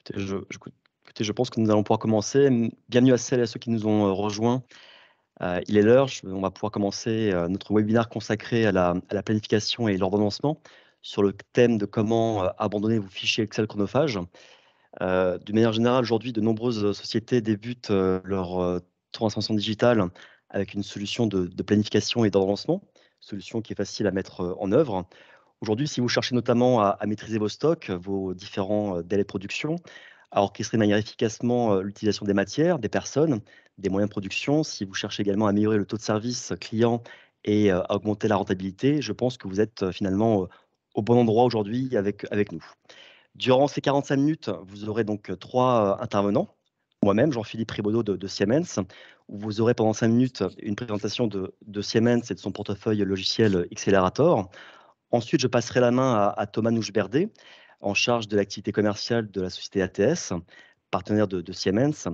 Écoutez, je pense que nous allons pouvoir commencer. Bienvenue à celles et à ceux qui nous ont rejoints. Il est l'heure, on va pouvoir commencer notre webinaire consacré à la planification et l'ordonnancement sur le thème de comment abandonner vos fichiers Excel chronophages. D'une manière générale, aujourd'hui, de nombreuses sociétés débutent leur transformation digitale avec une solution de planification et d'ordonnancement, solution qui est facile à mettre en œuvre. Aujourd'hui, si vous cherchez notamment à maîtriser vos stocks, vos différents délais de production, à orchestrer de manière efficacement l'utilisation des matières, des personnes, des moyens de production, si vous cherchez également à améliorer le taux de service client et à augmenter la rentabilité, je pense que vous êtes finalement au bon endroit aujourd'hui avec nous. Durant ces 45 minutes, vous aurez donc trois intervenants. Moi-même, Jean-Philippe Ribaudot de Siemens, où vous aurez pendant 5 minutes une présentation de Siemens et de son portefeuille logiciel Accelerator. Ensuite, je passerai la main à Thomas Nouchberdé, en charge de l'activité commerciale de la société ATS, partenaire de Siemens,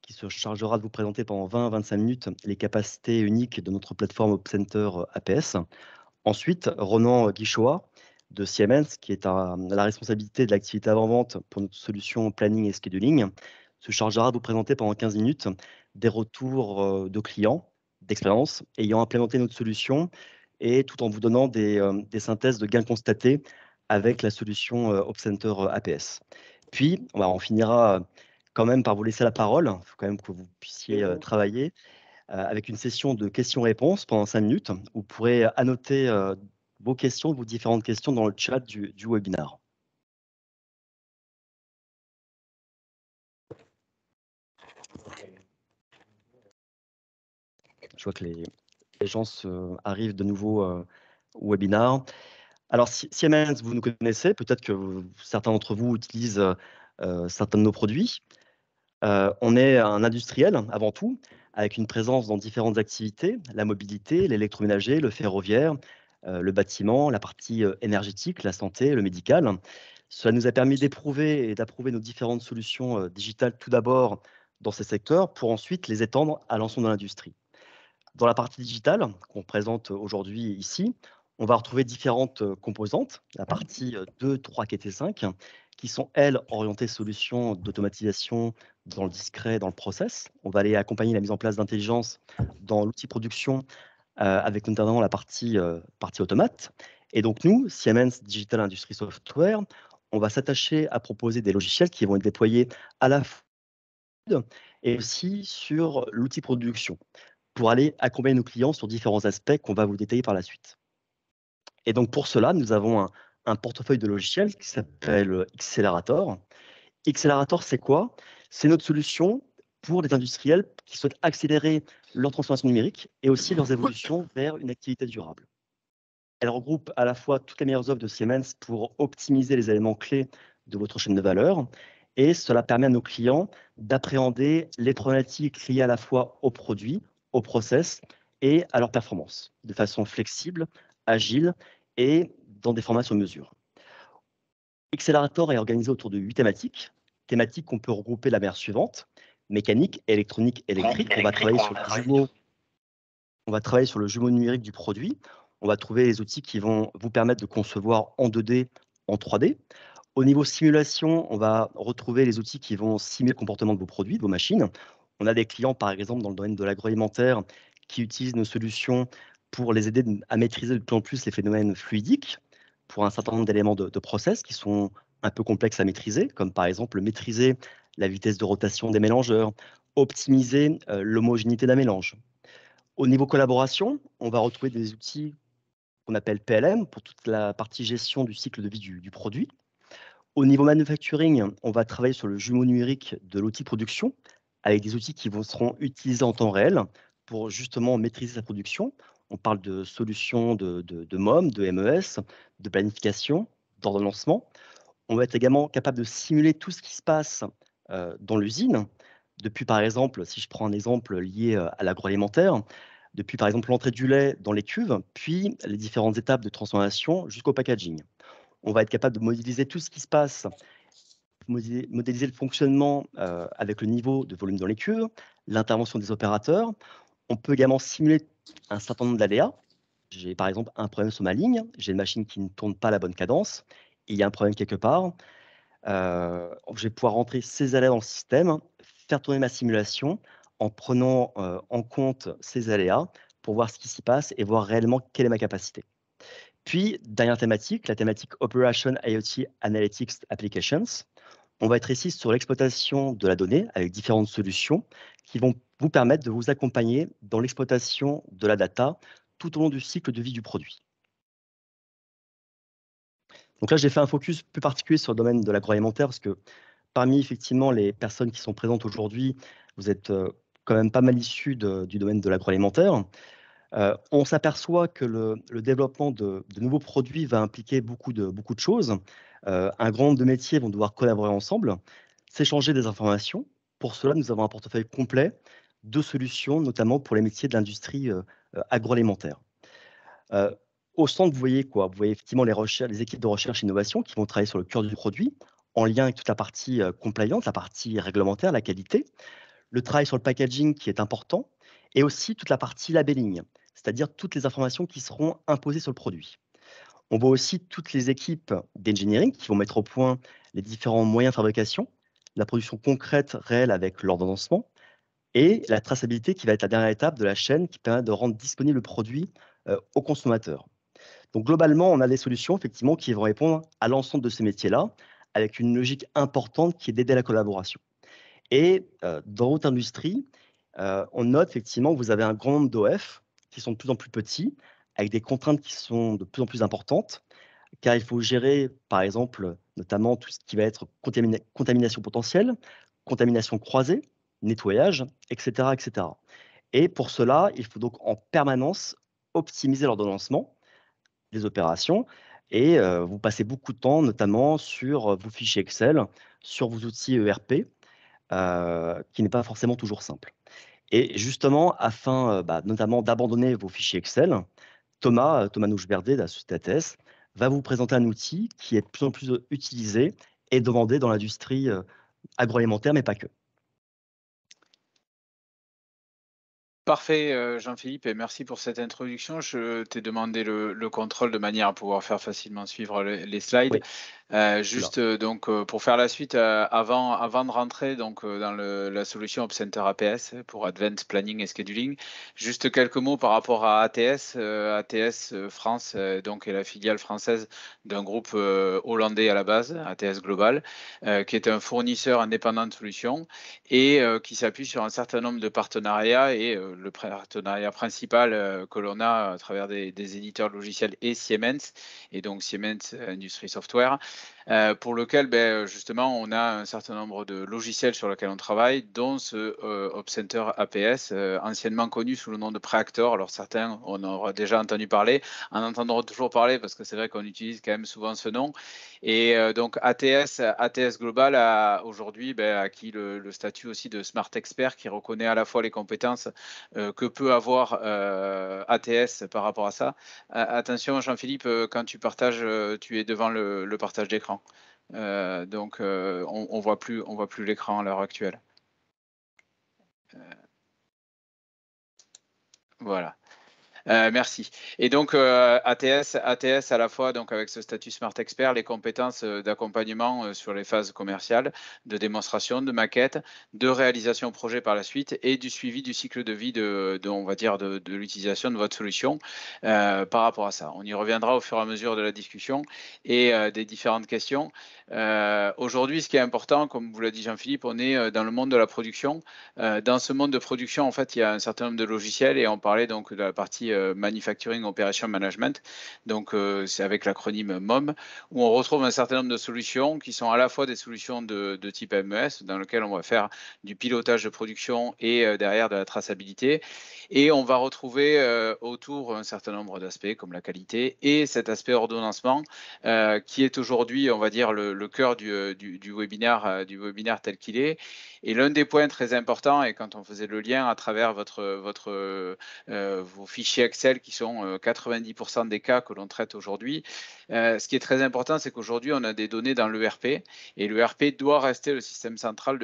qui se chargera de vous présenter pendant 20 à 25 minutes les capacités uniques de notre plateforme OpCenter APS. Ensuite, Ronan Guichoa de Siemens, qui est à la responsabilité de l'activité avant-vente pour notre solution planning et scheduling, se chargera de vous présenter pendant 15 minutes des retours de clients, d'expérience, ayant implémenté notre solution et tout en vous donnant des synthèses de gains constatés avec la solution OpCenter APS. Puis, on finira quand même par vous laisser la parole. Il faut quand même que vous puissiez travailler avec une session de questions-réponses pendant 5 minutes. Vous pourrez annoter vos questions, vos différentes questions dans le chat du webinaire. Je vois que les gens arrivent de nouveau au webinaire. Alors, Siemens, vous nous connaissez, peut-être que certains d'entre vous utilisent certains de nos produits. On est un industriel avant tout, avec une présence dans différentes activités, la mobilité, l'électroménager, le ferroviaire, le bâtiment, la partie énergétique, la santé, le médical. Cela nous a permis d'éprouver et d'approuver nos différentes solutions digitales tout d'abord dans ces secteurs pour ensuite les étendre à l'ensemble de l'industrie. Dans la partie digitale qu'on présente aujourd'hui ici, on va retrouver différentes composantes, la partie 2, 3, 4 et 5, qui sont, elles, orientées solutions d'automatisation dans le discret, dans le process. On va aller accompagner la mise en place d'intelligence dans l'outil production avec notamment la partie automate. Et donc nous, Siemens Digital Industry Software, on va s'attacher à proposer des logiciels qui vont être déployés à la fois et aussi sur l'outil production pour aller accompagner nos clients sur différents aspects qu'on va vous détailler par la suite. Et donc pour cela, nous avons un portefeuille de logiciels qui s'appelle Accelerator. Accelerator, c'est quoi? C'est notre solution pour les industriels qui souhaitent accélérer leur transformation numérique et aussi leurs évolutions vers une activité durable. Elle regroupe à la fois toutes les meilleures offres de Siemens pour optimiser les éléments clés de votre chaîne de valeur et cela permet à nos clients d'appréhender les problématiques liées à la fois aux produits, aux process et à leur performance de façon flexible, agile et dans des formats sur mesure. Accelerator est organisé autour de 8 thématiques, thématiques qu'on peut regrouper de la manière suivante: mécanique, électronique, électrique. On va travailler sur le jumeau. On va travailler sur le jumeau numérique du produit. On va trouver les outils qui vont vous permettre de concevoir en 2D, en 3D. Au niveau simulation, on va retrouver les outils qui vont simuler le comportement de vos produits, de vos machines. On a des clients, par exemple, dans le domaine de l'agroalimentaire, qui utilisent nos solutions pour les aider à maîtriser de plus en plus les phénomènes fluidiques pour un certain nombre d'éléments de process qui sont un peu complexes à maîtriser, comme par exemple maîtriser la vitesse de rotation des mélangeurs, optimiser l'homogénéité d'un mélange. Au niveau collaboration, on va retrouver des outils qu'on appelle PLM pour toute la partie gestion du cycle de vie du produit. Au niveau manufacturing, on va travailler sur le jumeau numérique de l'outil production avec des outils qui seront utilisés en temps réel pour justement maîtriser sa production. On parle de solutions de MOM, de MES, de planification, d'ordonnancement. On va être également capable de simuler tout ce qui se passe dans l'usine, depuis par exemple, si je prends un exemple lié à l'agroalimentaire, depuis par exemple l'entrée du lait dans les cuves, puis les différentes étapes de transformation jusqu'au packaging. On va être capable de modéliser tout ce qui se passe, modéliser le fonctionnement avec le niveau de volume dans les cuves, l'intervention des opérateurs. On peut également simuler un certain nombre d'aléas. J'ai par exemple un problème sur ma ligne, j'ai une machine qui ne tourne pas à la bonne cadence, il y a un problème quelque part. Je vais pouvoir rentrer ces aléas dans le système, faire tourner ma simulation en prenant en compte ces aléas pour voir ce qui s'y passe et voir réellement quelle est ma capacité. Puis, dernière thématique, la thématique Operation IoT Analytics Applications. On va être ici sur l'exploitation de la donnée avec différentes solutions qui vont vous permettre de vous accompagner dans l'exploitation de la data tout au long du cycle de vie du produit. Donc là, j'ai fait un focus plus particulier sur le domaine de l'agroalimentaire parce que parmi effectivement les personnes qui sont présentes aujourd'hui, vous êtes quand même pas mal issus du domaine de l'agroalimentaire. On s'aperçoit que le développement de nouveaux produits va impliquer beaucoup de choses. Un grand nombre de métiers vont devoir collaborer ensemble, s'échanger des informations. Pour cela, nous avons un portefeuille complet de solutions, notamment pour les métiers de l'industrie agroalimentaire. Euh, Au centre, vous voyez quoi? Vous voyez effectivement les équipes de recherche et innovation qui vont travailler sur le cœur du produit, en lien avec toute la partie compliance, la partie réglementaire, la qualité, le travail sur le packaging qui est important, et aussi toute la partie labeling, c'est-à-dire toutes les informations qui seront imposées sur le produit. On voit aussi toutes les équipes d'engineering qui vont mettre au point les différents moyens de fabrication, la production concrète, réelle avec l'ordonnancement, et la traçabilité qui va être la dernière étape de la chaîne qui permet de rendre disponible le produit au consommateur. Donc globalement, on a des solutions effectivement qui vont répondre à l'ensemble de ces métiers-là, avec une logique importante qui est d'aider à la collaboration. Et dans votre industrie, on note effectivement que vous avez un grand nombre d'OF qui sont de plus en plus petits, avec des contraintes qui sont de plus en plus importantes, car il faut gérer, par exemple, notamment tout ce qui va être contamination potentielle, contamination croisée, nettoyage, etc., etc. Et pour cela, il faut donc en permanence optimiser l'ordonnancement des opérations et vous passez beaucoup de temps, notamment sur vos fichiers Excel, sur vos outils ERP, qui n'est pas forcément toujours simple. Et justement, afin notamment d'abandonner vos fichiers Excel, Thomas Noucheberdé de la société ATS va vous présenter un outil qui est de plus en plus utilisé et demandé dans l'industrie agroalimentaire, mais pas que. Parfait, Jean-Philippe, et merci pour cette introduction. Je t'ai demandé le contrôle de manière à pouvoir faire facilement suivre les slides. Oui, je suis là. Juste donc pour faire la suite, avant de rentrer donc dans la solution OpCenter APS pour Advanced Planning et Scheduling, juste quelques mots par rapport à ATS. ATS France donc est la filiale française d'un groupe hollandais à la base, ATS Global, qui est un fournisseur indépendant de solutions et qui s'appuie sur un certain nombre de partenariats et le partenariat principal que l'on a à travers des éditeurs logiciels et Siemens, et donc Siemens Industry Software, pour lequel justement on a un certain nombre de logiciels sur lesquels on travaille, dont ce OpCenter APS, anciennement connu sous le nom de Preactor. Alors certains, on aura déjà entendu parler, en entendront toujours parler parce que c'est vrai qu'on utilise quand même souvent ce nom. Et donc ATS Global a aujourd'hui acquis le statut aussi de Smart Expert, qui reconnaît à la fois les compétences que peut avoir ATS par rapport à ça. Attention Jean-Philippe, quand tu partages, tu es devant le partage d'écran. Donc on voit plus l'écran à l'heure actuelle. Voilà. Merci. Et donc ATS à la fois donc avec ce statut Smart Expert, les compétences d'accompagnement sur les phases commerciales, de démonstration, de maquette, de réalisation projet par la suite et du suivi du cycle de vie on va dire de l'utilisation de votre solution par rapport à ça. On y reviendra au fur et à mesure de la discussion et des différentes questions. Aujourd'hui, ce qui est important, comme vous l'a dit Jean-Philippe, on est dans le monde de la production. Dans ce monde de production, en fait, il y a un certain nombre de logiciels et on parlait donc de la partie Manufacturing Operation Management, donc c'est avec l'acronyme MOM, où on retrouve un certain nombre de solutions qui sont à la fois des solutions de type MES, dans lequel on va faire du pilotage de production et derrière de la traçabilité. Et on va retrouver autour un certain nombre d'aspects comme la qualité et cet aspect ordonnancement qui est aujourd'hui, on va dire, le cœur du webinaire tel qu'il est. Et l'un des points très importants, et quand on faisait le lien à travers vos fichiers fichiers Excel qui sont 90% des cas que l'on traite aujourd'hui. Ce qui est très important, c'est qu'aujourd'hui, on a des données dans l'ERP et l'ERP doit rester le système central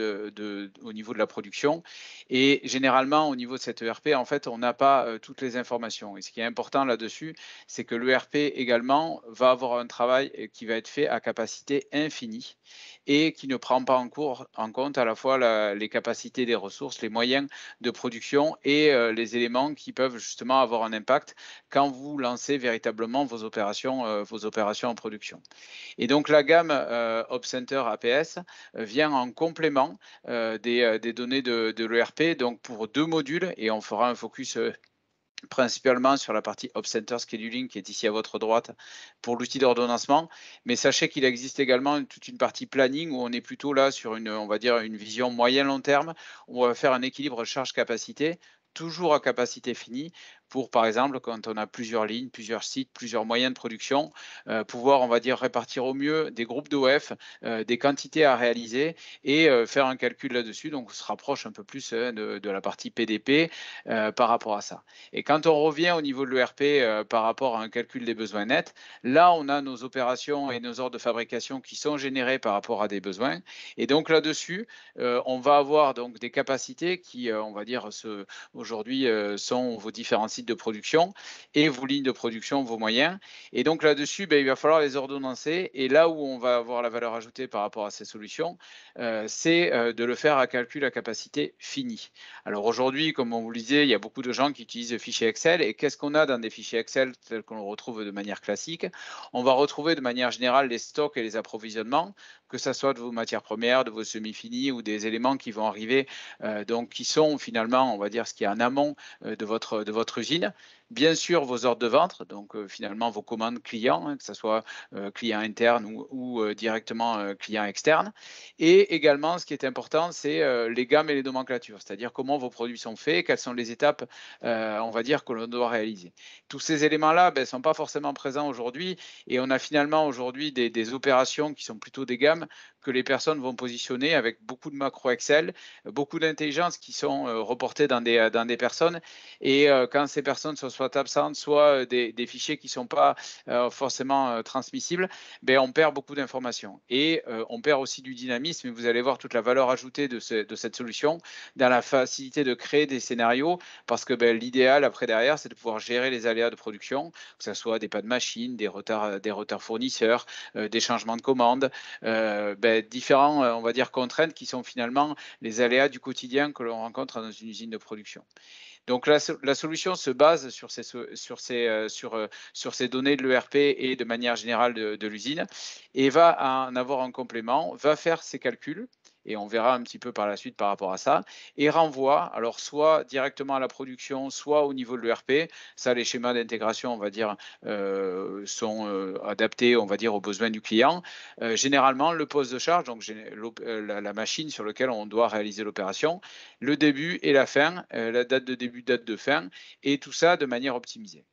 au niveau de la production. Et généralement, au niveau de cette ERP, en fait, on n'a pas toutes les informations. Et ce qui est important là-dessus, c'est que l'ERP également va avoir un travail qui va être fait à capacité infinie et qui ne prend pas en compte à la fois les capacités des ressources, les moyens de production et les éléments qui peuvent justement avoir un impact quand vous lancez véritablement vos opérations en production. Et donc la gamme OpCenter APS vient en complément des données de l'ERP, donc pour 2 modules, et on fera un focus principalement sur la partie OpCenter Scheduling qui est ici à votre droite pour l'outil d'ordonnancement. Mais sachez qu'il existe également toute une partie planning où on est plutôt là sur on va dire une vision moyen-long terme, où on va faire un équilibre charge-capacité, toujours à capacité finie, pour par exemple, quand on a plusieurs lignes, plusieurs sites, plusieurs moyens de production, pouvoir, on va dire, répartir au mieux des groupes d'OF, des quantités à réaliser et faire un calcul là-dessus. Donc, on se rapproche un peu plus de la partie PDP par rapport à ça. Et quand on revient au niveau de l'ERP par rapport à un calcul des besoins nets, là, on a nos opérations et nos ordres de fabrication qui sont générés par rapport à des besoins. Et donc là-dessus, on va avoir donc des capacités qui, on va dire, aujourd'hui sont vos différents sites de production et vos lignes de production, vos moyens. Et donc là-dessus, il va falloir les ordonnancer. Et là où on va avoir la valeur ajoutée par rapport à ces solutions, c'est de le faire à calcul à capacité finie. Alors aujourd'hui, comme on vous le disait, il y a beaucoup de gens qui utilisent le fichier Excel. Et qu'est-ce qu'on a dans des fichiers Excel tels qu'on le retrouve de manière classique? On va retrouver de manière générale les stocks et les approvisionnements, que ce soit de vos matières premières, de vos semi-finis ou des éléments qui vont arriver, donc qui sont finalement, on va dire, ce qui est en amont de votre usine. Bien sûr, vos ordres de vente, donc finalement vos commandes clients, hein, que ce soit client interne ou directement client externe. Et également, ce qui est important, c'est les gammes et les nomenclatures, c'est-à-dire comment vos produits sont faits, quelles sont les étapes, on va dire, que l'on doit réaliser. Tous ces éléments-là ne sont pas forcément présents aujourd'hui et on a finalement aujourd'hui des opérations qui sont plutôt des gammes que les personnes vont positionner avec beaucoup de macro Excel, beaucoup d'intelligence qui sont reportées dans des personnes. Et quand ces personnes sont soit absentes, soit des fichiers qui ne sont pas forcément transmissibles, on perd beaucoup d'informations. Et on perd aussi du dynamisme. Et vous allez voir toute la valeur ajoutée de cette solution dans la facilité de créer des scénarios, parce que l'idéal après derrière, c'est de pouvoir gérer les aléas de production, que ce soit des pas de machine, des retards fournisseurs, des changements de commandes, différents, on va dire, contraintes qui sont finalement les aléas du quotidien que l'on rencontre dans une usine de production. Donc la solution se base sur ces données de l'ERP et de manière générale de l'usine, et va en avoir un complément, va faire ses calculs, et on verra un petit peu par la suite par rapport à ça, et renvoie, alors soit directement à la production, soit au niveau de l'ERP. Ça, les schémas d'intégration, on va dire, sont adaptés, on va dire, aux besoins du client. Généralement, le poste de charge, donc la machine sur laquelle on doit réaliser l'opération, le début et la fin, la date de début, date de fin, et tout ça de manière optimisée.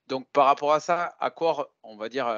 Donc, par rapport à ça, à quoi, on va dire,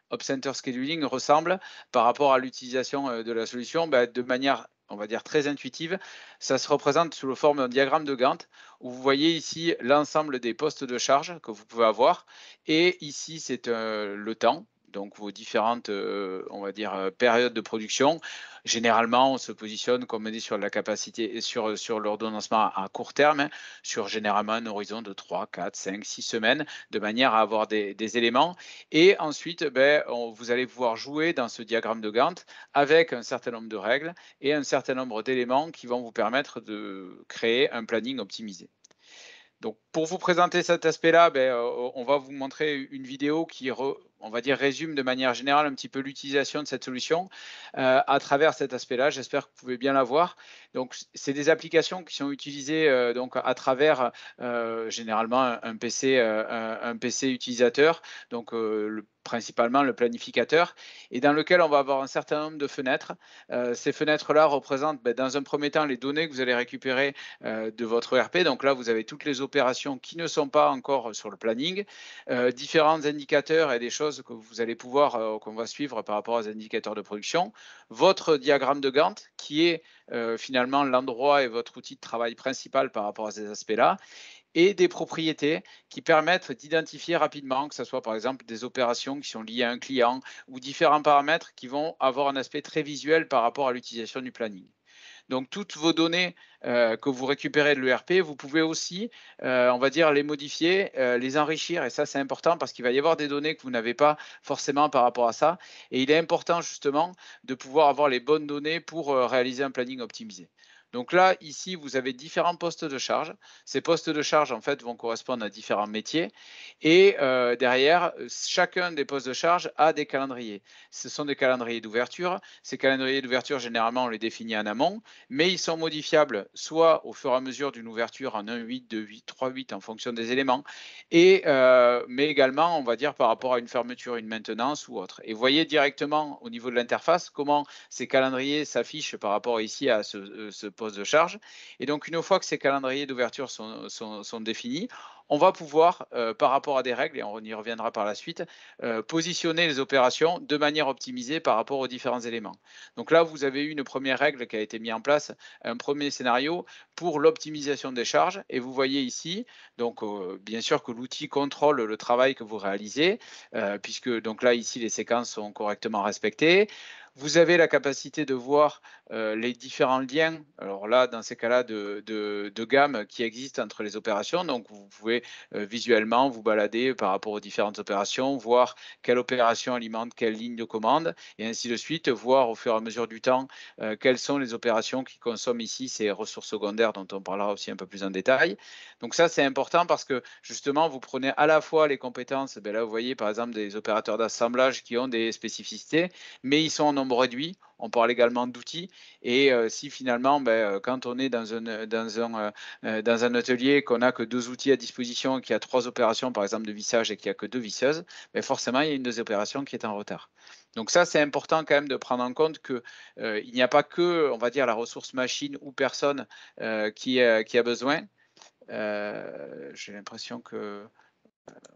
OpCenter Scheduling ressemble par rapport à l'utilisation de la solution? De manière, on va dire, très intuitive, ça se représente sous la forme d'un diagramme de Gantt, où vous voyez ici l'ensemble des postes de charge que vous pouvez avoir, et ici, c'est le temps, donc vos différentes, on va dire, périodes de production. Généralement, on se positionne, comme on dit, sur la capacité, sur l'ordonnancement à court terme, hein, sur généralement un horizon de 3, 4, 5, 6 semaines, de manière à avoir des éléments. Et ensuite, vous allez pouvoir jouer dans ce diagramme de Gantt avec un certain nombre de règles et un certain nombre d'éléments qui vont vous permettre de créer un planning optimisé. Donc, pour vous présenter cet aspect-là, on va vous montrer une vidéo qui, on va dire, résume de manière générale un petit peu l'utilisation de cette solution à travers cet aspect-là. J'espère que vous pouvez bien la voir. Donc, c'est des applications qui sont utilisées donc à travers généralement un PC, un PC utilisateur, donc principalement le planificateur, et dans lequel on va avoir un certain nombre de fenêtres. Ces fenêtres-là représentent dans un premier temps les données que vous allez récupérer de votre ERP. Donc là, vous avez toutes les opérations qui ne sont pas encore sur le planning, différents indicateurs et des choses que vous allez pouvoir, qu'on va suivre par rapport aux indicateurs de production, votre diagramme de Gantt qui est finalement l'endroit et votre outil de travail principal par rapport à ces aspects-là. et des propriétés qui permettent d'identifier rapidement, que ce soit par exemple des opérations qui sont liées à un client ou différents paramètres qui vont avoir un aspect très visuel par rapport à l'utilisation du planning. Donc, toutes vos données que vous récupérez de l'ERP, vous pouvez aussi, on va dire, les modifier, les enrichir. Et ça, c'est important parce qu'il va y avoir des données que vous n'avez pas forcément par rapport à ça. Et il est important justement de pouvoir avoir les bonnes données pour réaliser un planning optimisé. Donc là, ici, vous avez différents postes de charge. Ces postes de charge, en fait, vont correspondre à différents métiers. Et derrière, chacun des postes de charge a des calendriers. Ce sont des calendriers d'ouverture. Ces calendriers d'ouverture, généralement, on les définit en amont, mais ils sont modifiables soit au fur et à mesure d'une ouverture en 1.8, 2.8, 3.8 en fonction des éléments, mais également, on va dire, par rapport à une fermeture, une maintenance ou autre. Et vous voyez directement au niveau de l'interface comment ces calendriers s'affichent par rapport ici à ce poste de charge. Et donc, une fois que ces calendriers d'ouverture sont définis, on va pouvoir, par rapport à des règles, et on y reviendra par la suite, positionner les opérations de manière optimisée par rapport aux différents éléments. Donc là, vous avez eu une première règle qui a été mise en place, un premier scénario pour l'optimisation des charges. Et vous voyez ici, donc bien sûr que l'outil contrôle le travail que vous réalisez, puisque donc là, ici, les séquences sont correctement respectées. Vous avez la capacité de voir les différents liens, alors là, dans ces cas-là, de gamme qui existent entre les opérations. Donc, vous pouvez visuellement vous balader par rapport aux différentes opérations, voir quelle opération alimente quelle ligne de commande, et ainsi de suite, voir au fur et à mesure du temps quelles sont les opérations qui consomment ici ces ressources secondaires dont on parlera aussi un peu plus en détail. Donc ça, c'est important parce que justement, vous prenez à la fois les compétences, ben là, vous voyez par exemple des opérateurs d'assemblage qui ont des spécificités, mais ils sont en nombre réduit. On parle également d'outils. Et si finalement, quand on est dans un atelier, qu'on n'a que 2 outils à disposition, qu'il y a 3 opérations, par exemple, de vissage et qu'il n'y a que 2 visseuses, forcément, il y a une des opérations qui est en retard. Donc ça, c'est important quand même de prendre en compte qu'il n'y a pas que, on va dire, la ressource machine ou personne qui a besoin. J'ai l'impression que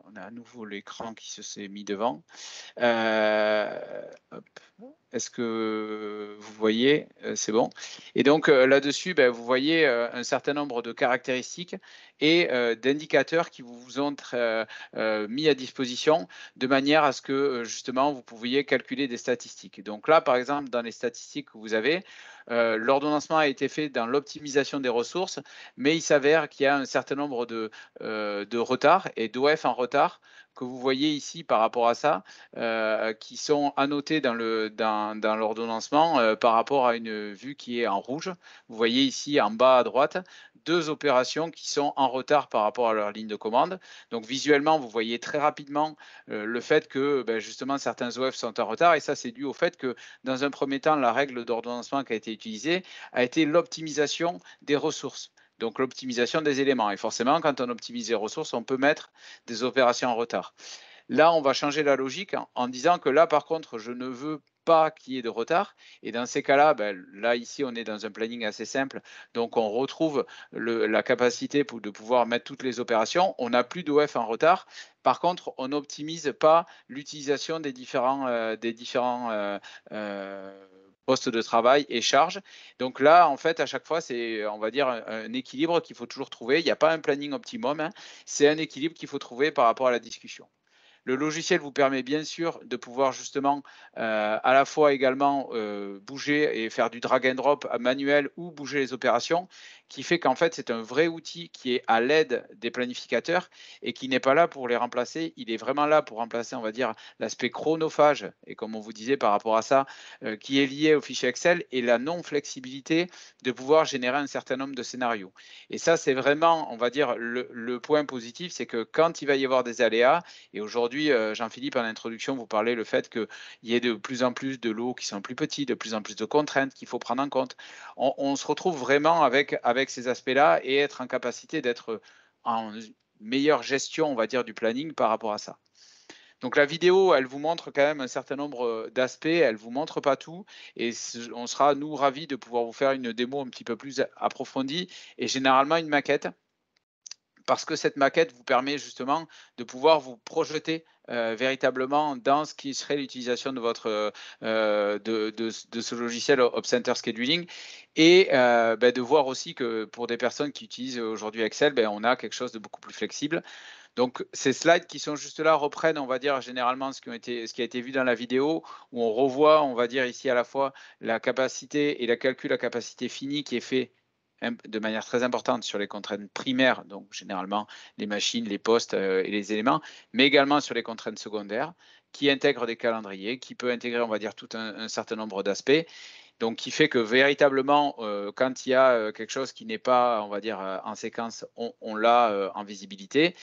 on a à nouveau l'écran qui se s'est mis devant. Hop. Est-ce que vous voyez? C'est bon. Et donc là-dessus, vous voyez un certain nombre de caractéristiques et d'indicateurs qui vous ont mis à disposition de manière à ce que justement vous pouviez calculer des statistiques. Donc là, par exemple, dans les statistiques que vous avez, l'ordonnancement a été fait dans l'optimisation des ressources, mais il s'avère qu'il y a un certain nombre de retards et d'OF en retard que vous voyez ici par rapport à ça, qui sont annotés dans l'ordonnancement par rapport à une vue qui est en rouge. Vous voyez ici en bas à droite 2 opérations qui sont en retard par rapport à leur ligne de commande. Donc visuellement, vous voyez très rapidement le fait que justement certains OF sont en retard, et ça c'est dû au fait que dans un premier temps, la règle d'ordonnancement qui a été utilisée a été l'optimisation des ressources. Donc l'optimisation des éléments. Et forcément, quand on optimise les ressources, on peut mettre des opérations en retard. Là, on va changer la logique en disant que là, par contre, je ne veux pas qu'il y ait de retard. Et dans ces cas-là, là, ici, on est dans un planning assez simple. Donc, on retrouve la capacité de pouvoir mettre toutes les opérations. On n'a plus d'OF en retard. Par contre, on n'optimise pas l'utilisation des différents postes de travail et charges. Donc là, en fait, à chaque fois, c'est, on va dire, un équilibre qu'il faut toujours trouver. Il n'y a pas un planning optimum, hein. C'est un équilibre qu'il faut trouver par rapport à la discussion. Le logiciel vous permet bien sûr de pouvoir justement à la fois également bouger et faire du drag and drop manuel ou bouger les opérations, qui fait qu'en fait c'est un vrai outil qui est à l'aide des planificateurs et qui n'est pas là pour les remplacer. Il est vraiment là pour remplacer, on va dire, l'aspect chronophage, et comme on vous disait par rapport à ça, qui est lié au fichier Excel, et la non-flexibilité de pouvoir générer un certain nombre de scénarios. Et ça, c'est vraiment, on va dire, le point positif, c'est que quand il va y avoir des aléas, et aujourd'hui, Jean-Philippe, en introduction, vous parlez le fait qu'il y ait de plus en plus de lots qui sont plus petits, de plus en plus de contraintes qu'il faut prendre en compte. On se retrouve vraiment avec ces aspects-là et être en capacité d'être en meilleure gestion, on va dire, du planning par rapport à ça. Donc la vidéo, elle vous montre quand même un certain nombre d'aspects, elle ne vous montre pas tout, et on sera, nous, ravis de pouvoir vous faire une démo un petit peu plus approfondie, et généralement une maquette, parce que cette maquette vous permet justement de pouvoir vous projeter véritablement dans ce qui serait l'utilisation de votre de ce logiciel OpCenter Scheduling et de voir aussi que pour des personnes qui utilisent aujourd'hui Excel, on a quelque chose de beaucoup plus flexible. Donc, ces slides qui sont juste là reprennent, on va dire, généralement ce qui a été vu dans la vidéo, où on revoit, on va dire, ici à la fois la capacité et la calcul à capacité finie qui est fait de manière très importante sur les contraintes primaires, donc généralement les machines, les postes et les éléments, mais également sur les contraintes secondaires, qui intègrent des calendriers, qui peut intégrer, on va dire, tout un certain nombre d'aspects. Donc, qui fait que véritablement, quand il y a quelque chose qui n'est pas, on va dire, en séquence, on l'a en visibilité.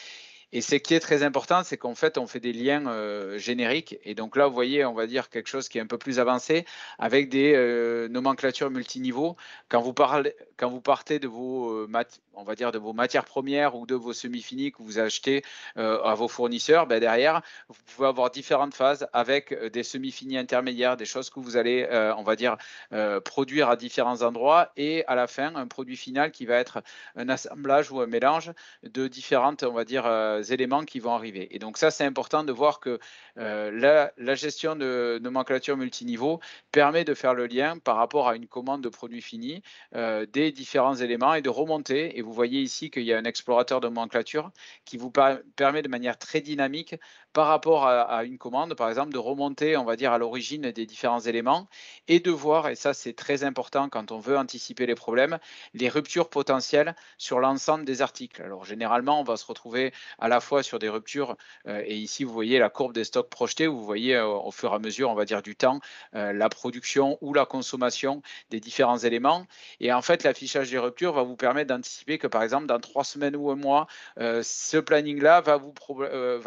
Et ce qui est très important, c'est qu'en fait, on fait des liens génériques. Et donc là, vous voyez, on va dire quelque chose qui est un peu plus avancé avec des nomenclatures multiniveaux. Quand vous partez de vos, on va dire de vos matières premières ou de vos semi-finis que vous achetez à vos fournisseurs, derrière, vous pouvez avoir différentes phases avec des semi-finis intermédiaires, des choses que vous allez, on va dire, produire à différents endroits et à la fin, un produit final qui va être un assemblage ou un mélange de différentes, on va dire, éléments qui vont arriver. Et donc ça, c'est important de voir que la gestion de nomenclature multiniveau permet de faire le lien par rapport à une commande de produit fini des différents éléments et de remonter. Et vous voyez ici qu'il y a un explorateur de nomenclature qui vous permet de manière très dynamique par rapport à une commande, par exemple, de remonter, on va dire, à l'origine des différents éléments et de voir, et ça c'est très important quand on veut anticiper les problèmes, les ruptures potentielles sur l'ensemble des articles. Alors généralement, on va se retrouver à la fois sur des ruptures, et ici vous voyez la courbe des stocks projetés, où vous voyez au fur et à mesure, on va dire du temps, la production ou la consommation des différents éléments. Et en fait, l'affichage des ruptures va vous permettre d'anticiper que par exemple, dans 3 semaines ou un mois, ce planning-là va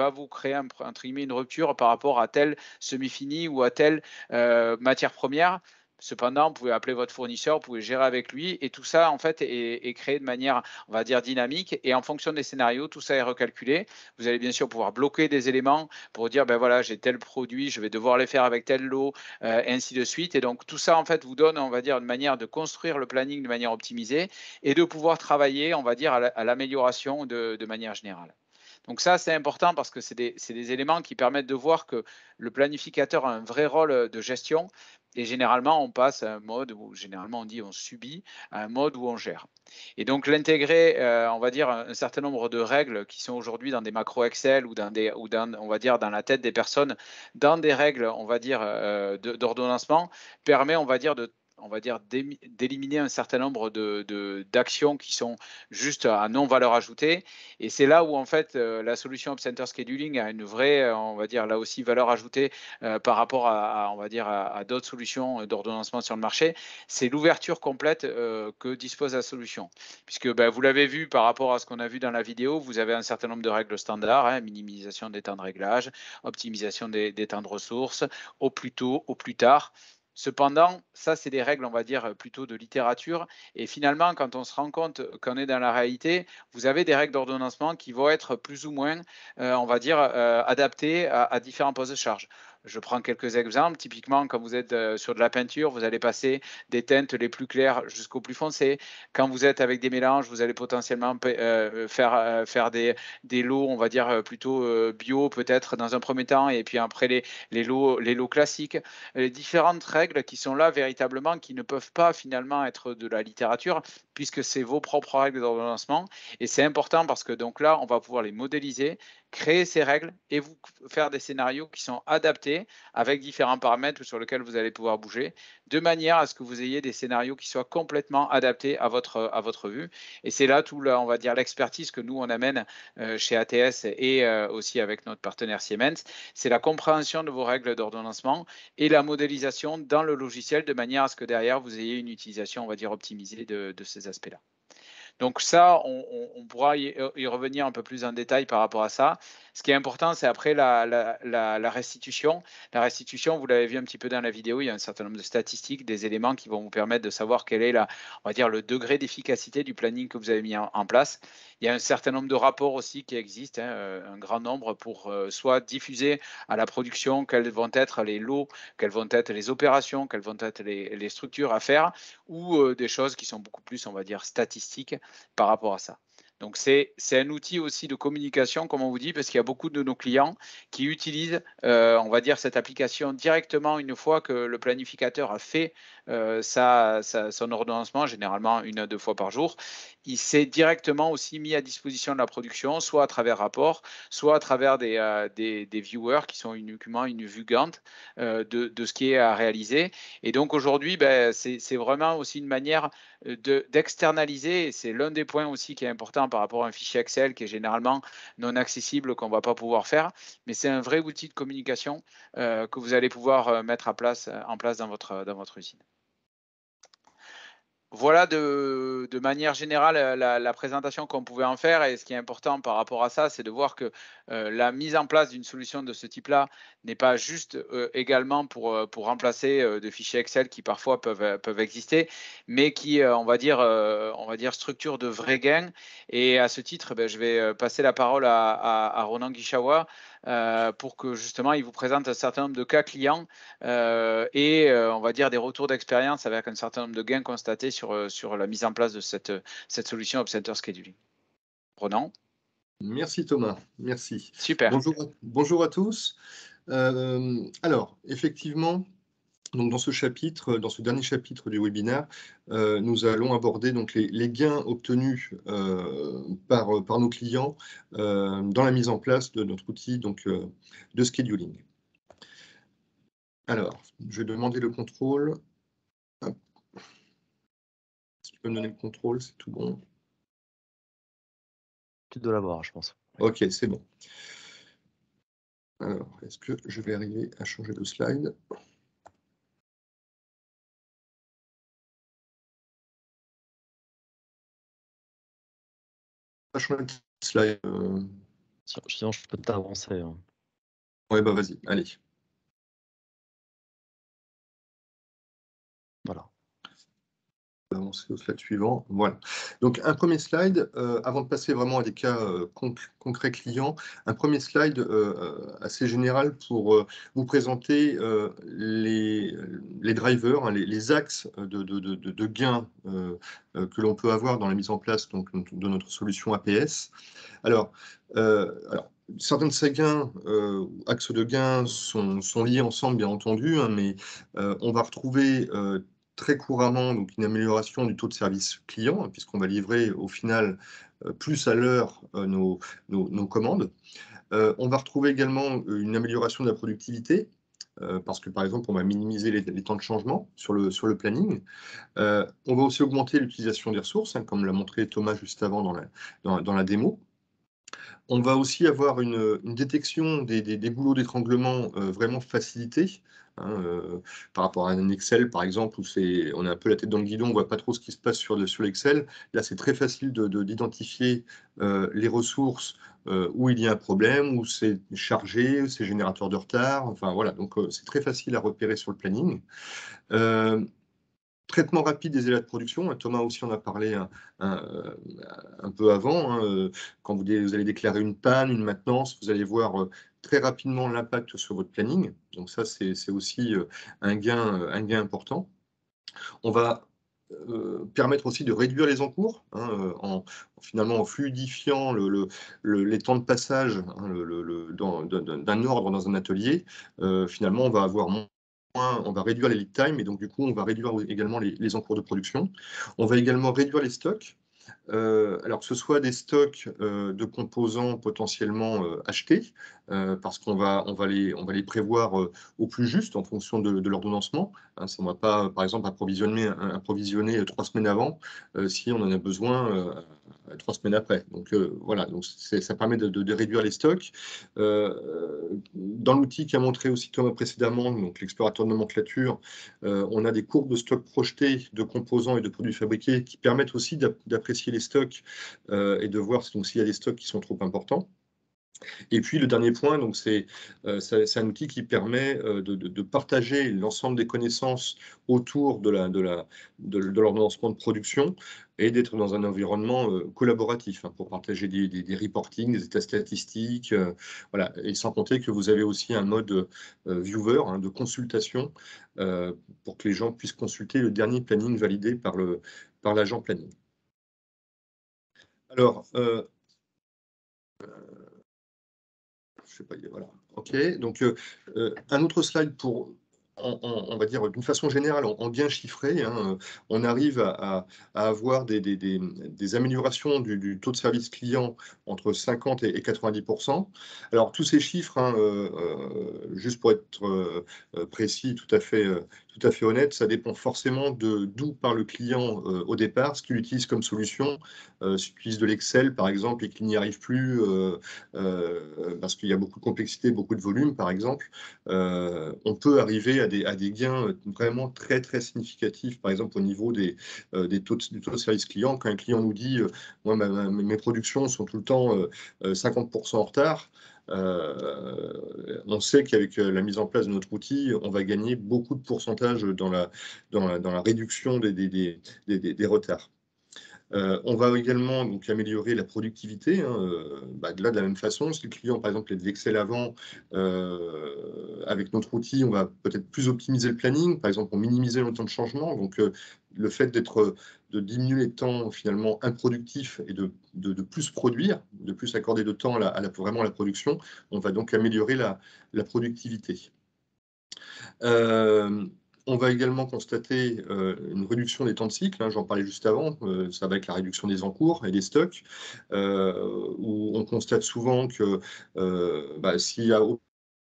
vous créer entre guillemets une rupture par rapport à tel semi-fini ou à telle matière première. Cependant, vous pouvez appeler votre fournisseur, vous pouvez gérer avec lui et tout ça, en fait, est créé de manière, on va dire, dynamique. Et en fonction des scénarios, tout ça est recalculé. Vous allez bien sûr pouvoir bloquer des éléments pour dire, voilà, j'ai tel produit, je vais devoir les faire avec tel lot, et ainsi de suite. Et donc, tout ça, en fait, vous donne, on va dire, une manière de construire le planning de manière optimisée et de pouvoir travailler, on va dire, à l'amélioration de manière générale. Donc ça, c'est important parce que c'est des éléments qui permettent de voir que le planificateur a un vrai rôle de gestion et généralement, on passe à un mode où généralement on dit on subit, à un mode où on gère. Et donc l'intégrer, on va dire un certain nombre de règles qui sont aujourd'hui dans des macros Excel ou on va dire dans la tête des personnes, dans des règles, on va dire d'ordonnancement, permet, on va dire d'éliminer un certain nombre d'actions qui sont juste à non valeur ajoutée. Et c'est là où en fait la solution OpCenter Scheduling a une vraie, on va dire là aussi valeur ajoutée par rapport on va dire à d'autres solutions d'ordonnancement sur le marché. C'est l'ouverture complète que dispose la solution. Puisque vous l'avez vu par rapport à ce qu'on a vu dans la vidéo, vous avez un certain nombre de règles standards, minimisation des temps de réglage, optimisation des temps de ressources, au plus tôt, au plus tard. Cependant, ça, c'est des règles, on va dire, plutôt de littérature. Et finalement, quand on se rend compte qu'on est dans la réalité, vous avez des règles d'ordonnancement qui vont être plus ou moins, on va dire, adaptées à différents postes de charge. Je prends quelques exemples. Typiquement, quand vous êtes sur de la peinture, vous allez passer des teintes les plus claires jusqu'aux plus foncées. Quand vous êtes avec des mélanges, vous allez potentiellement faire des lots, on va dire, plutôt bio, peut-être dans un premier temps, et puis après les lots classiques. Les différentes règles qui sont là véritablement, qui ne peuvent pas finalement être de la littérature, puisque c'est vos propres règles d'ordonnancement. Et c'est important parce que donc là, on va pouvoir les modéliser, créer ces règles et vous faire des scénarios qui sont adaptés avec différents paramètres sur lesquels vous allez pouvoir bouger, de manière à ce que vous ayez des scénarios qui soient complètement adaptés à votre vue. Et c'est là tout, on va dire, l'expertise que nous, on amène chez ATS et aussi avec notre partenaire Siemens. C'est la compréhension de vos règles d'ordonnancement et la modélisation dans le logiciel de manière à ce que derrière, vous ayez une utilisation, on va dire, optimisée de ces aspects-là. Donc ça, on pourra y revenir un peu plus en détail par rapport à ça. Ce qui est important, c'est après la restitution. La restitution, vous l'avez vu un petit peu dans la vidéo, il y a un certain nombre de statistiques, des éléments qui vont vous permettre de savoir quel est on va dire, le degré d'efficacité du planning que vous avez mis en place. Il y a un certain nombre de rapports aussi qui existent, un grand nombre pour soit diffuser à la production quels vont être les lots, quelles vont être les opérations, quelles vont être les structures à faire, ou des choses qui sont beaucoup plus, on va dire, statistiques par rapport à ça. Donc, c'est un outil aussi de communication, comme on vous dit, parce qu'il y a beaucoup de nos clients qui utilisent, on va dire, cette application directement une fois que le planificateur a fait son ordonnancement, généralement 1 à 2 fois par jour. Il s'est directement aussi mis à disposition de la production, soit à travers rapport, soit à travers des viewers qui sont uniquement une vue Gantt de ce qui est à réaliser. Et donc aujourd'hui, c'est vraiment aussi une manière d'externaliser, et c'est l'un des points aussi qui est important par rapport à un fichier Excel qui est généralement non accessible, qu'on ne va pas pouvoir faire, mais c'est un vrai outil de communication que vous allez pouvoir mettre en place dans votre usine. Voilà de manière générale la présentation qu'on pouvait en faire, et ce qui est important par rapport à ça, c'est de voir que la mise en place d'une solution de ce type-là n'est pas juste également pour remplacer de fichiers Excel qui parfois peuvent exister, mais qui, on va dire, structure de vrais gains. Et à ce titre, je vais passer la parole à Ronan Guichawa pour que justement il vous présente un certain nombre de cas clients et on va dire des retours d'expérience avec un certain nombre de gains constatés sur la mise en place de cette solution Opcenter Scheduling. Ronan? Merci Thomas, merci. Super. Bonjour à tous. Alors, effectivement, donc dans ce dernier chapitre du webinaire, nous allons aborder donc les gains obtenus par nos clients dans la mise en place de notre outil donc, de scheduling. Alors, je vais demander le contrôle. Hop. Si tu peux me donner le contrôle, c'est tout bon. Tu dois l'avoir, je pense. Ok, c'est bon. Alors, est-ce que je vais arriver à changer de slide? Pas changer de slide. Sinon, je peux t'avancer. Hein. Ouais, bah vas-y, allez. Voilà. Avancer au slide suivant. Voilà. Donc, un premier slide, avant de passer vraiment à des cas concrets clients, un premier slide assez général pour vous présenter les drivers, hein, les axes de gains que l'on peut avoir dans la mise en place donc, de notre solution APS. Alors certains de ces gains, axes de gains, sont liés ensemble, bien entendu, hein, mais on va retrouver très couramment donc, une amélioration du taux de service client, hein, puisqu'on va livrer au final plus à l'heure nos commandes. On va retrouver également une amélioration de la productivité, parce que par exemple, on va minimiser les temps de changement sur le planning. On va aussi augmenter l'utilisation des ressources, hein, comme l'a montré Thomas juste avant dans la démo. On va aussi avoir une détection des boulots d'étranglement vraiment facilités, hein, par rapport à un Excel, par exemple, où on a un peu la tête dans le guidon, on ne voit pas trop ce qui se passe sur l'Excel. Là, c'est très facile d'identifier les ressources où il y a un problème, où c'est chargé, où c'est générateur de retard. Enfin, voilà, donc c'est très facile à repérer sur le planning. Traitement rapide des éléments de production, Thomas aussi en a parlé un peu avant, hein, quand vous allez déclarer une panne, une maintenance, vous allez voir très rapidement l'impact sur votre planning, donc ça c'est aussi un gain important. On va permettre aussi de réduire les encours, hein, finalement en fluidifiant les temps de passage, hein, d'un ordre dans un atelier. Finalement, on va avoir on va réduire les lead time et donc du coup, on va réduire également les encours de production. On va également réduire les stocks. Alors que ce soit des stocks de composants potentiellement achetés, parce qu'on va les prévoir au plus juste en fonction de l'ordonnancement. Hein, ça ne va pas, par exemple, approvisionner 3 semaines avant si on en a besoin 3 semaines après. Donc voilà, donc ça permet de réduire les stocks. Dans l'outil qui a montré aussi Thomas précédemment, donc l'explorateur de nomenclature, on a des courbes de stock projetés de composants et de produits fabriqués qui permettent aussi d'apprécier les stocks et de voir s'il y a des stocks qui sont trop importants. Et puis le dernier point, donc c'est un outil qui permet de partager l'ensemble des connaissances autour de l'ordonnancement de production et d'être dans un environnement collaboratif, hein, pour partager des reportings, des états statistiques, voilà. Et sans compter que vous avez aussi un mode viewer, hein, de consultation pour que les gens puissent consulter le dernier planning validé par l'agent planning. Alors, je sais pas, voilà. OK, donc un autre slide pour, on va dire d'une façon générale, en bien chiffré, hein, on arrive à avoir des améliorations du taux de service client entre 50 et 90%. Alors tous ces chiffres, hein, juste pour être précis, tout à fait honnête, ça dépend forcément d'où part le client au départ, ce qu'il utilise comme solution. S'il utilise de l'Excel, par exemple, et qu'il n'y arrive plus parce qu'il y a beaucoup de complexité, beaucoup de volume, par exemple, on peut arriver à des gains vraiment très, très significatifs, par exemple au niveau du taux de service client. Quand un client nous dit moi, mes productions sont tout le temps 50% en retard, on sait qu'avec la mise en place de notre outil, on va gagner beaucoup de pourcentage dans la réduction des retards. On va également donc améliorer la productivité, hein, là de la même façon. Si le client, par exemple, est de l'Excel avant, avec notre outil, on va peut-être plus optimiser le planning, par exemple, pour minimiser le temps de changement. Donc, le fait de diminuer les temps finalement improductifs et de plus produire, de plus accorder de temps vraiment à la production, on va donc améliorer la productivité. On va également constater une réduction des temps de cycle, hein, j'en parlais juste avant, ça va avec la réduction des encours et des stocks, où on constate souvent que s'il y a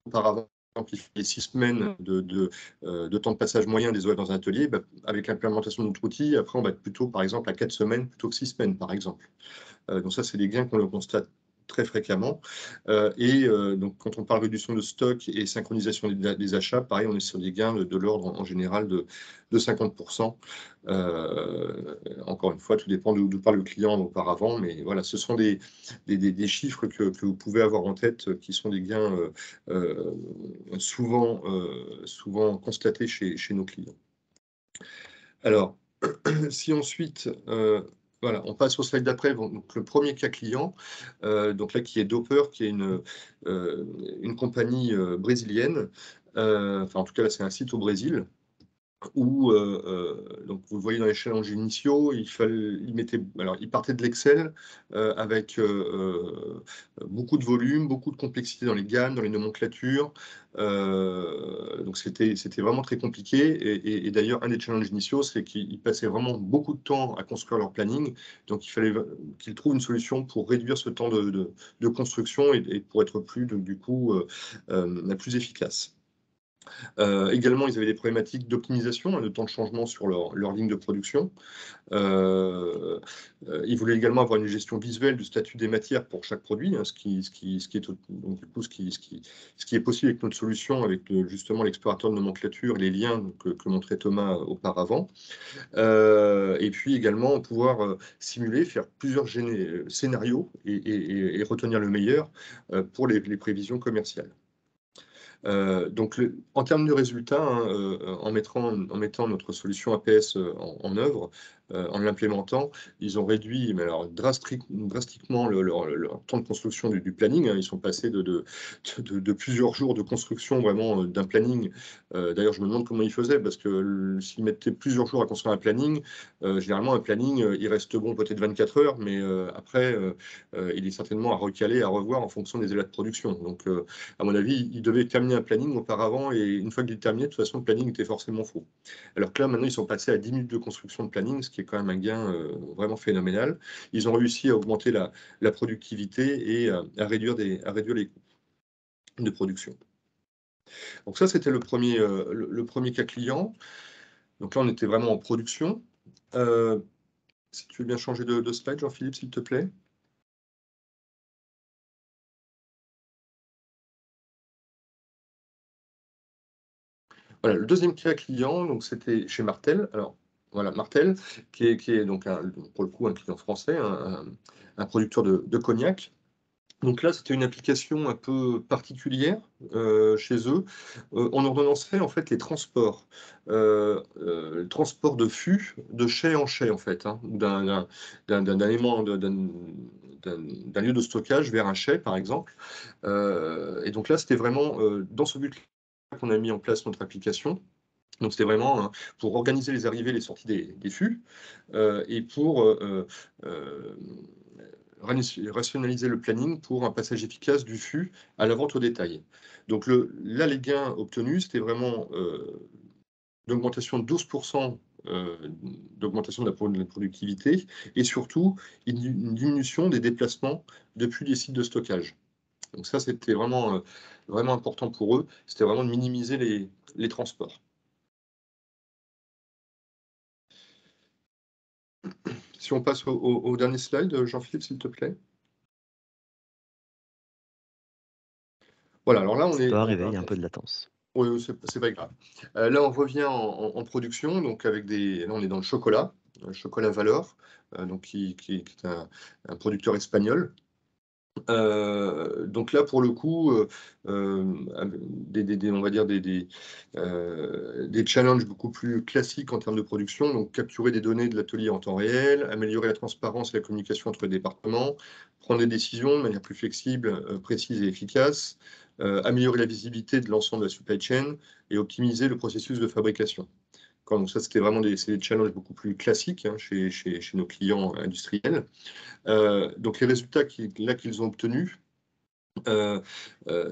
auparavant il fallait 6 semaines de temps de passage moyen des OF dans un atelier, avec l'implémentation de notre outil, après on va être plutôt par exemple à 4 semaines plutôt que 6 semaines par exemple. Donc ça, c'est des gains qu'on le constate très fréquemment. Donc, quand on parle réduction de stock et synchronisation des achats, pareil, on est sur des gains de l'ordre en général de 50%. Encore une fois, tout dépend d'où parle le client auparavant, mais voilà, ce sont des chiffres que vous pouvez avoir en tête, qui sont des gains souvent constatés chez nos clients. Alors, si ensuite voilà, on passe au slide d'après. Donc, le premier cas client, donc là, qui est Doper, qui est une compagnie brésilienne. Enfin, en tout cas, là, c'est un site au Brésil où, donc vous le voyez dans les challenges initiaux, il partait de l'Excel avec beaucoup de volume, beaucoup de complexité dans les gammes, dans les nomenclatures. Donc c'était vraiment très compliqué. Et d'ailleurs, un des challenges initiaux, c'est qu'ils passaient vraiment beaucoup de temps à construire leur planning. Donc il fallait qu'ils trouvent une solution pour réduire ce temps de construction et pour être plus, du coup, plus efficace. Également, ils avaient des problématiques d'optimisation, de temps de changement sur leur ligne de production. Ils voulaient également avoir une gestion visuelle du statut des matières pour chaque produit, hein, ce qui est possible avec notre solution, avec justement l'explorateur de nomenclature et les liens que montrait Thomas auparavant. Et puis également pouvoir simuler, faire plusieurs scénarios et retenir le meilleur pour les prévisions commerciales. Donc, en termes de résultats, hein, en mettant notre solution APS en œuvre, en l'implémentant, ils ont réduit drastiquement leur temps de construction du planning, hein. Ils sont passés de plusieurs jours de construction vraiment d'un planning. D'ailleurs, je me demande comment ils faisaient, parce que s'ils mettaient plusieurs jours à construire un planning, généralement un planning, il reste bon peut-être 24 heures, mais après, il est certainement à recaler, à revoir en fonction des élèves de production. Donc, à mon avis, ils devaient terminer un planning auparavant, et une fois qu'il est terminé, de toute façon, le planning était forcément faux. Alors que là, maintenant, ils sont passés à 10 minutes de construction de planning, ce qui est quand même un gain vraiment phénoménal. Ils ont réussi à augmenter la productivité et à réduire les coûts de production. Donc ça, c'était le premier cas client. Donc là, on était vraiment en production. Si tu veux bien changer de slide, Jean-Philippe, s'il te plaît. Voilà, le deuxième cas client, donc c'était chez Martel. Alors voilà, Martel, qui est donc pour le coup un client français, un producteur de cognac. Donc là, c'était une application un peu particulière chez eux. On ordonnancerait en fait les transports, le transport de fûts de chai en chai en fait, hein, ou d'un élément d'un lieu de stockage vers un chai par exemple. Et donc là, c'était vraiment dans ce but qu'on a mis en place notre application. Donc c'était vraiment pour organiser les arrivées et les sorties des fûts et pour rationaliser le planning pour un passage efficace du flux à la vente au détail. Donc là, les gains obtenus, c'était vraiment d'augmentation de 12% d'augmentation de la productivité et surtout une diminution des déplacements depuis les sites de stockage. Donc ça, c'était vraiment, vraiment important pour eux. C'était vraiment de minimiser les transports. Si on passe au dernier slide, Jean-Philippe, s'il te plaît. Voilà, alors là, on Ça est... peut arriver, il y a un peu de latence. Oui, c'est pas grave. Là, on revient en production, donc avec des... Là, on est dans le chocolat Valor, donc qui est un producteur espagnol. Donc là, pour le coup, on va dire des challenges beaucoup plus classiques en termes de production, donc capturer des données de l'atelier en temps réel, améliorer la transparence et la communication entre les départements, prendre des décisions de manière plus flexible, précise et efficace, améliorer la visibilité de l'ensemble de la supply chain et optimiser le processus de fabrication. Donc ça, c'était vraiment des challenges beaucoup plus classiques hein, chez nos clients industriels. Donc les résultats qu'ils ont obtenus,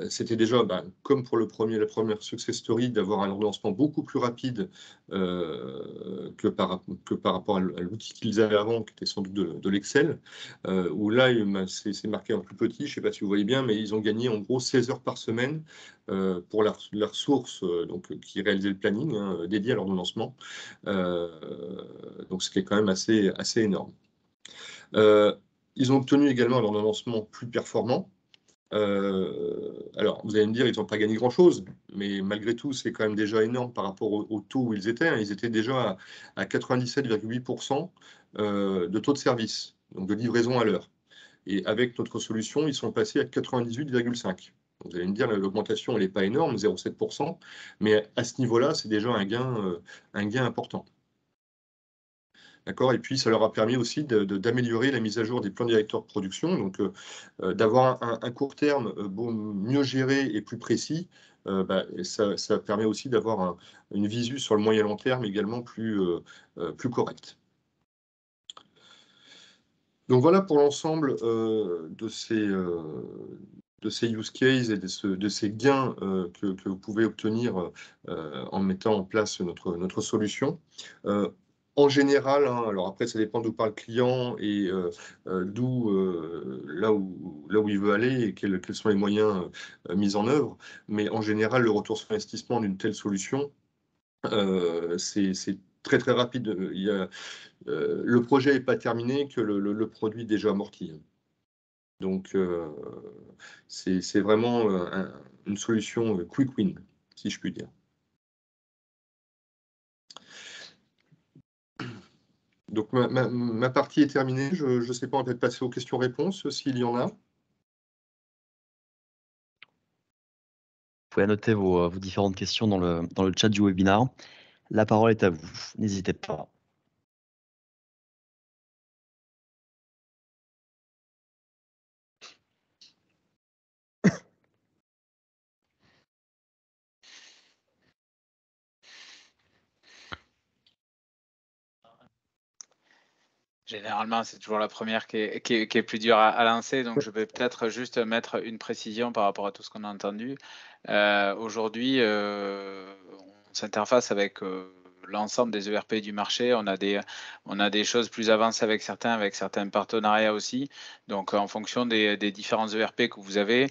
c'était déjà, comme pour la première success story, d'avoir un ordonnancement beaucoup plus rapide que par rapport à l'outil qu'ils avaient avant, qui était sans doute de l'Excel, où là, c'est marqué en plus petit, je ne sais pas si vous voyez bien, mais ils ont gagné en gros 16 heures par semaine pour leur source donc, qui réalisait le planning dédié à l'ordonnancement. Donc, ce qui est quand même assez énorme. Ils ont obtenu également un ordonnancement plus performant. Alors, vous allez me dire, ils n'ont pas gagné grand-chose, mais malgré tout, c'est quand même déjà énorme par rapport au taux où ils étaient. Hein. Ils étaient déjà à 97,8% de taux de service, donc de livraison à l'heure. Et avec notre solution, ils sont passés à 98,5%. Vous allez me dire, l'augmentation, elle n'est pas énorme, 0,7%, mais à ce niveau-là, c'est déjà un gain important. D'accord. Et puis, ça leur a permis aussi d'améliorer la mise à jour des plans directeurs de production, donc d'avoir un court terme mieux géré et plus précis. Ça permet aussi d'avoir une visu sur le moyen long terme également plus correcte. Donc voilà pour l'ensemble de ces use cases et de ces gains que vous pouvez obtenir en mettant en place notre solution. En général, hein, alors après ça dépend d'où parle le client et là où il veut aller et quels sont les moyens mis en œuvre, mais en général le retour sur investissement d'une telle solution, c'est très très rapide. Le projet n'est pas terminé que le produit est déjà amorti. Donc, c'est vraiment une solution quick win, si je puis dire. Donc, ma partie est terminée. Je ne sais pas, on va peut-être passer aux questions-réponses, s'il y en a. Vous pouvez annoter vos différentes questions dans le chat du webinaire. La parole est à vous, n'hésitez pas. Généralement, c'est toujours la première qui est plus dure à lancer, donc je vais peut-être juste mettre une précision par rapport à tout ce qu'on a entendu. Aujourd'hui, on s'interface avec l'ensemble des ERP du marché. On a des choses plus avancées avec certains partenariats aussi. Donc, en fonction des différents ERP que vous avez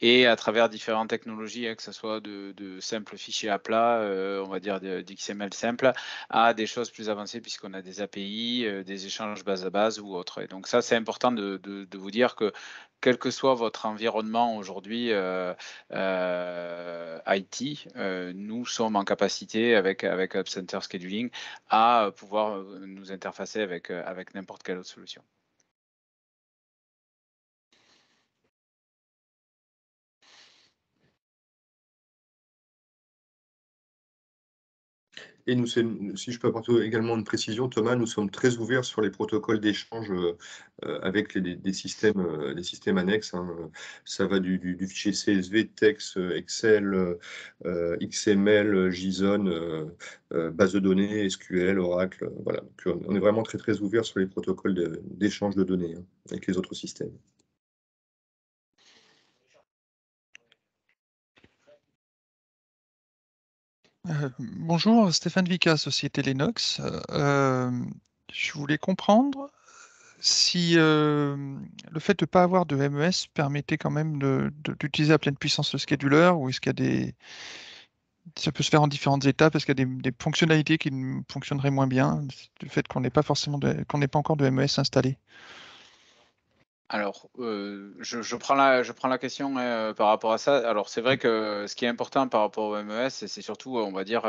et à travers différentes technologies, hein, que ce soit de simples fichiers à plat, on va dire d'XML simple, à des choses plus avancées puisqu'on a des API, des échanges base à base ou autres. Et donc ça, c'est important de vous dire que quel que soit votre environnement aujourd'hui IT, nous sommes en capacité avec App Center Scheduling à pouvoir nous interfacer avec n'importe quelle autre solution. Et nous, si je peux apporter également une précision, Thomas, nous sommes très ouverts sur les protocoles d'échange avec des systèmes annexes. Hein. Ça va du fichier CSV, texte, Excel, XML, JSON, base de données, SQL, Oracle. Voilà. Donc, on est vraiment très, très ouverts sur les protocoles d'échange de données hein, avec les autres systèmes. Bonjour, Stéphane Vica, Société Lennox. Je voulais comprendre si le fait de ne pas avoir de MES permettait quand même d'utiliser à pleine puissance le scheduler, ou est-ce qu'il y a ça peut se faire en différentes étapes, est-ce qu'il y a des fonctionnalités qui fonctionneraient moins bien du fait qu'on n'ait pas encore de MES installé? Alors, je prends la question par rapport à ça. Alors, c'est vrai que ce qui est important par rapport au MES, c'est surtout, on va dire,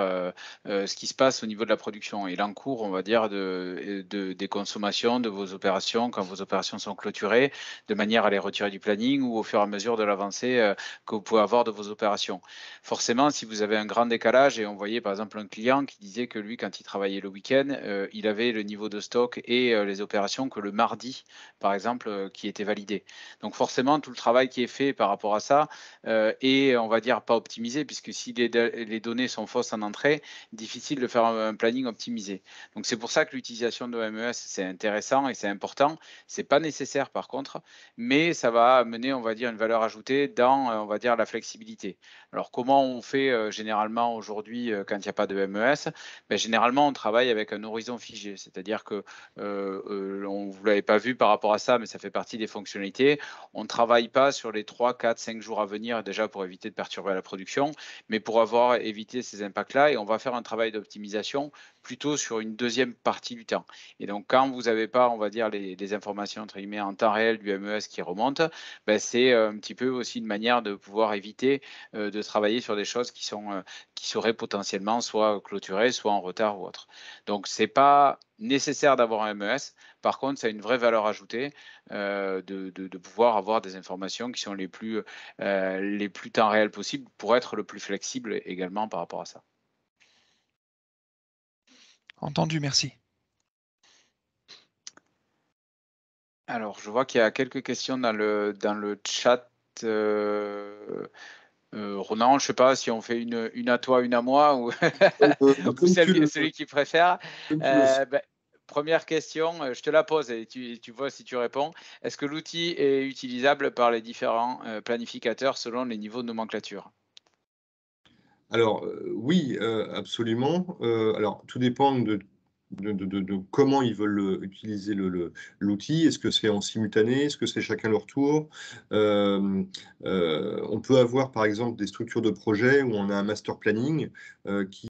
ce qui se passe au niveau de la production et l'encours, on va dire, des consommations, de vos opérations, quand vos opérations sont clôturées, de manière à les retirer du planning ou au fur et à mesure de l'avancée que vous pouvez avoir de vos opérations. Forcément, si vous avez un grand décalage, et on voyait par exemple un client qui disait que lui, quand il travaillait le week-end, il avait le niveau de stock et les opérations que le mardi, par exemple, qui était validé. Donc forcément, tout le travail qui est fait par rapport à ça est, on va dire, pas optimisé, puisque si les données sont fausses en entrée, difficile de faire un planning optimisé. Donc c'est pour ça que l'utilisation de MES, c'est intéressant et c'est important. C'est pas nécessaire par contre, mais ça va amener, on va dire, une valeur ajoutée dans, on va dire, la flexibilité. Alors comment on fait généralement aujourd'hui quand il n'y a pas de MES? Ben, généralement, on travaille avec un horizon figé, c'est-à-dire que vous ne l'avez pas vu par rapport à ça, mais ça fait partie des fonctionnalités. On ne travaille pas sur les 3, 4, 5 jours à venir, déjà pour éviter de perturber la production, mais pour avoir évité ces impacts-là. Et on va faire un travail d'optimisation plutôt sur une deuxième partie du temps. Et donc, quand vous n'avez pas, on va dire, les informations entre guillemets en temps réel du MES qui remontent, ben, c'est un petit peu aussi une manière de pouvoir éviter de travailler sur des choses qui seraient potentiellement soit clôturées, soit en retard ou autre. Donc, c'est pas nécessaire d'avoir un MES. Par contre, ça a une vraie valeur ajoutée de pouvoir avoir des informations qui sont les plus temps réel possible pour être le plus flexible également par rapport à ça. Entendu, merci. Alors, je vois qu'il y a quelques questions dans le chat. Ronan, je ne sais pas si on fait une à toi, une à moi, ou, ou celui qui préfère. Première question, je te la pose et tu vois si tu réponds. Est-ce que l'outil est utilisable par les différents planificateurs selon les niveaux de nomenclature? Alors, oui, absolument. Alors, tout dépend de comment ils veulent utiliser l'outil. Est-ce que c'est en simultané? Est-ce que c'est chacun leur tour? On peut avoir, par exemple, des structures de projet où on a un master planning qui